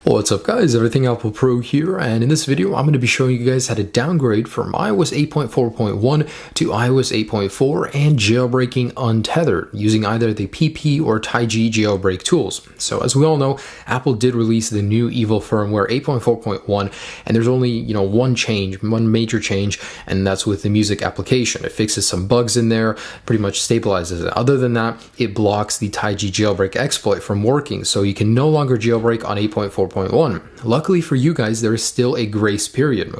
What's up guys, Everything Apple Pro here, and in this video I'm going to be showing you guys how to downgrade from iOS 8.4.1 to iOS 8.4 and jailbreaking untethered using either the PP or TaiG jailbreak tools. So as we all know, Apple did release the new evil firmware 8.4.1 and there's only one major change, and that's with the music application. It fixes some bugs in there, pretty much stabilizes it. Other than that, it blocks the TaiG jailbreak exploit from working, so you can no longer jailbreak on 8.4.1. Luckily for you guys, there is still a grace period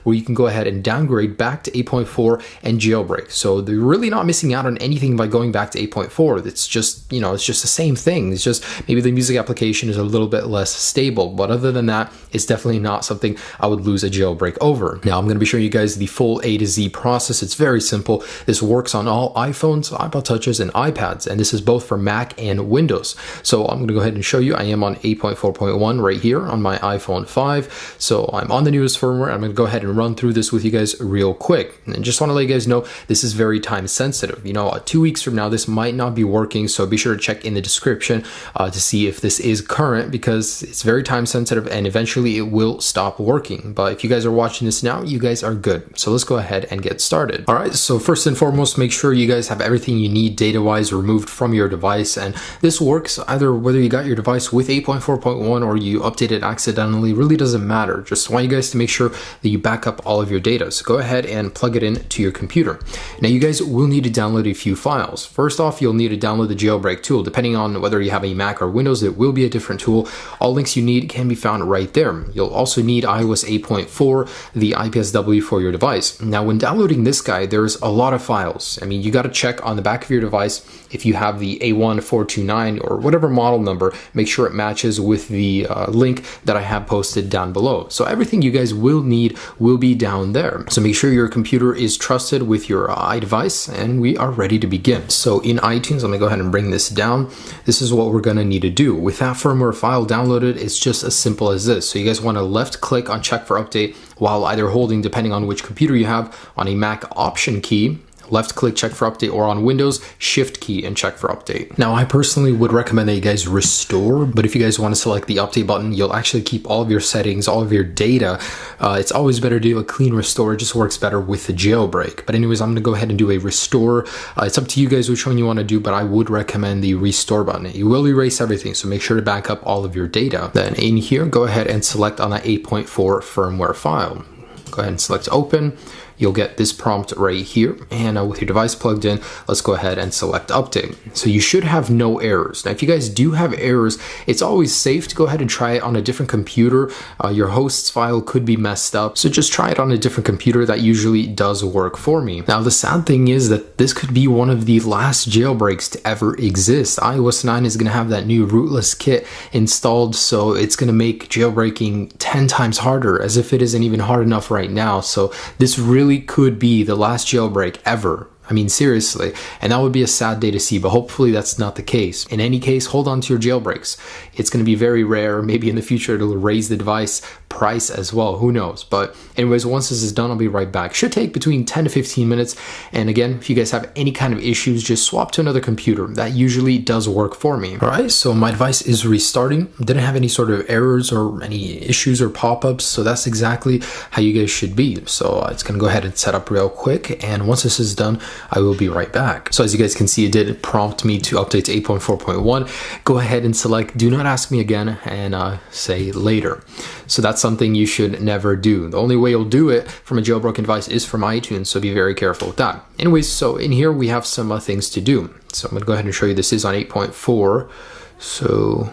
where you can go ahead and downgrade back to 8.4 and jailbreak. So they're really not missing out on anything by going back to 8.4. It's just, it's just the same thing. It's just maybe the music application is a little bit less stable, but other than that, it's definitely not something I would lose a jailbreak over. Now I'm going to be showing you guys the full A to Z process. It's very simple. This works on all iPhones, iPod touches, and iPads, and this is both for Mac and Windows. So I'm going to go ahead and show you. I am on 8.4.1 right here on my iPhone 5. So I'm on the newest firmware. I'm going to go ahead and run through this with you guys real quick. And just want to let you guys know this is very time sensitive. 2 weeks from now, this might not be working. So be sure to check in the description to see if this is current, because it's very time sensitive and eventually it will stop working. But if you guys are watching this now, you guys are good. So let's go ahead and get started. All right. So first and foremost, make sure you guys have everything you need data-wise removed from your device. And this works either whether you got your device with 8.4.1 or you update it accidentally, really doesn't matter. Just want you guys to make sure that you back up all of your data. So go ahead and plug it into your computer. Now you guys will need to download a few files. First off, you'll need to download the jailbreak tool. Depending on whether you have a Mac or Windows, it will be a different tool. All links you need can be found right there. You'll also need iOS 8.4, the IPSW for your device. Now when downloading this guy, there's a lot of files. You got to check on the back of your device if you have the A1429 or whatever model number, make sure it matches with the link that I have posted down below. So everything you guys will need will be down there. So make sure your computer is trusted with your iDevice, and we are ready to begin. So in iTunes, I'm gonna go ahead and bring this down. This is what we're gonna need to do. With that firmware file downloaded, it's just as simple as this. So you guys wanna left click on check for update while either holding, depending on which computer you have, on a Mac option key, left click check for update, or on Windows shift key and check for update. Now I personally would recommend that you guys restore, but if you guys want to select the update button, you'll actually keep all of your settings, all of your data. It's always better to do a clean restore. It just works better with the jailbreak. But anyways, I'm going to go ahead and do a restore. It's up to you guys which one you want to do, but I would recommend the restore button. You will erase everything, so make sure to back up all of your data. Then in here, go ahead and select on that 8.4 firmware file. Go ahead and select open. You'll get this prompt right here, and with your device plugged in, let's go ahead and select update. So you should have no errors. Now if you guys do have errors, it's always safe to go ahead and try it on a different computer. Your host's file could be messed up, so just try it on a different computer. That usually does work for me. Now the sad thing is that this could be one of the last jailbreaks to ever exist. iOS 9 is going to have that new rootless kit installed, so it's going to make jailbreaking 10 times harder, as if it isn't even hard enough right now. So this really could be the last jailbreak ever. Seriously, and that would be a sad day to see, but hopefully that's not the case. In any case, hold on to your jailbreaks. It's going to be very rare. Maybe in the future it'll raise the device price as well. Who knows? But anyways, once this is done, I'll be right back. Should take between 10 to 15 minutes. And again, if you guys have any kind of issues, just swap to another computer. That usually does work for me. All right, so my device is restarting. Didn't have any sort of errors or any issues or pop-ups. So that's exactly how you guys should be. So it's going to go ahead and set up real quick. And once this is done, I will be right back. So as you guys can see, it did prompt me to update to 8.4.1. Go ahead and select do not ask me again and say later. So that's something you should never do. The only way you'll do it from a jailbroken device is from iTunes, so be very careful with that. Anyways, so in here we have some things to do. So I'm gonna go ahead and show you this is on 8.4. So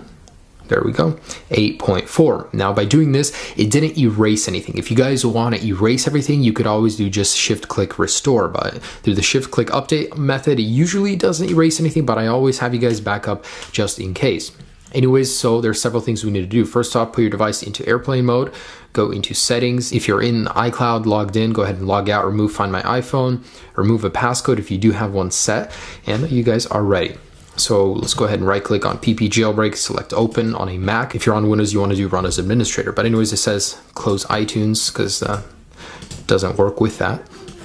there we go, 8.4. Now by doing this, it didn't erase anything. If you guys want to erase everything, you could always do just shift click restore, but through the shift click update method, it usually doesn't erase anything, but I always have you guys back up just in case. Anyways, so there's several things we need to do. First off, put your device into airplane mode, go into settings. If you're in iCloud logged in, go ahead and log out, remove Find My iPhone, remove a passcode if you do have one set, and you guys are ready. So let's go ahead and right click on PP jailbreak, select open on a Mac. If you're on Windows, you want to do run as administrator. But anyways, it says close iTunes because it doesn't work with that.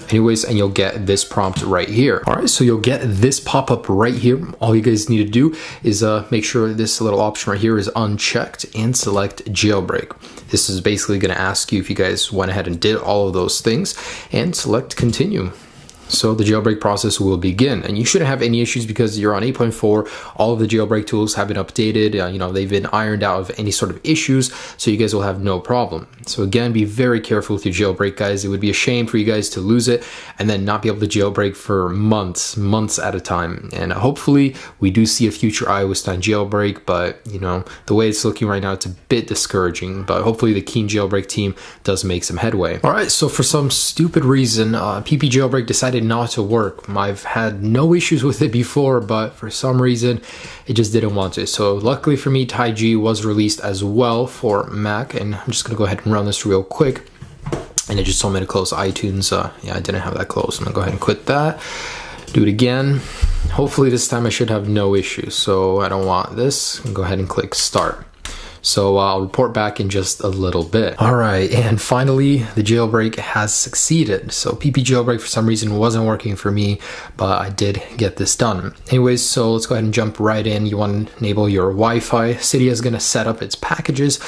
Anyways, and you'll get this prompt right here. All right, so you'll get this pop-up right here. All you guys need to do is make sure this little option right here is unchecked and select jailbreak. This is basically going to ask you if you guys went ahead and did all of those things, and select continue. So the jailbreak process will begin, and you shouldn't have any issues because you're on 8.4. All of the jailbreak tools have been updated. You know, they've been ironed out of any sort of issues, so you guys will have no problem. So again, be very careful with your jailbreak, guys. It would be a shame for you guys to lose it and then not be able to jailbreak for months at a time. And hopefully we do see a future iOS 9 jailbreak, but you know, the way it's looking right now, it's a bit discouraging, but hopefully the Keen jailbreak team does make some headway. All right, so for some stupid reason, PP jailbreak decided not to work. I've had no issues with it before, but for some reason it just didn't want to. So luckily for me, TaiG was released as well for Mac, and I'm just gonna go ahead and run this real quick. And it just told me to close iTunes. Yeah, I didn't have that closed. I'm gonna go ahead and quit that, do it again. Hopefully this time I should have no issues. So I don't want this. Go ahead and click start. So I'll report back in just a little bit. All right, and finally the jailbreak has succeeded. So PP jailbreak for some reason wasn't working for me, but I did get this done. Anyways, so let's go ahead and jump right in. You want to enable your Wi-Fi. Cydia is going to set up its packages,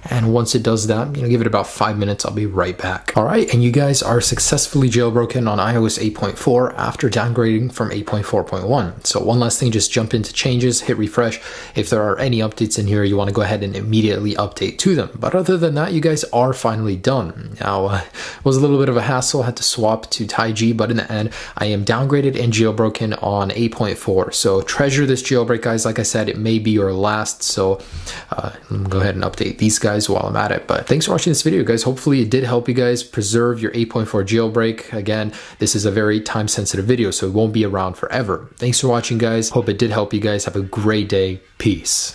and once it does that, you know, give it about 5 minutes. I'll be right back. All right, and you guys are successfully jailbroken on iOS 8.4 after downgrading from 8.4.1. So one last thing, just jump into changes, hit refresh. If there are any updates in here, you want to go ahead and immediately update to them. But other than that, you guys are finally done. Now, it was a little bit of a hassle. I had to swap to TaiG, but in the end, I am downgraded and jailbroken on 8.4. So treasure this jailbreak, guys. Like I said, it may be your last. So I'm gonna go ahead and update these guys while I'm at it. But thanks for watching this video, guys. Hopefully it did help you guys preserve your 8.4 jailbreak. Again, this is a very time-sensitive video, so it won't be around forever. Thanks for watching, guys. Hope it did help you guys. Have a great day. Peace.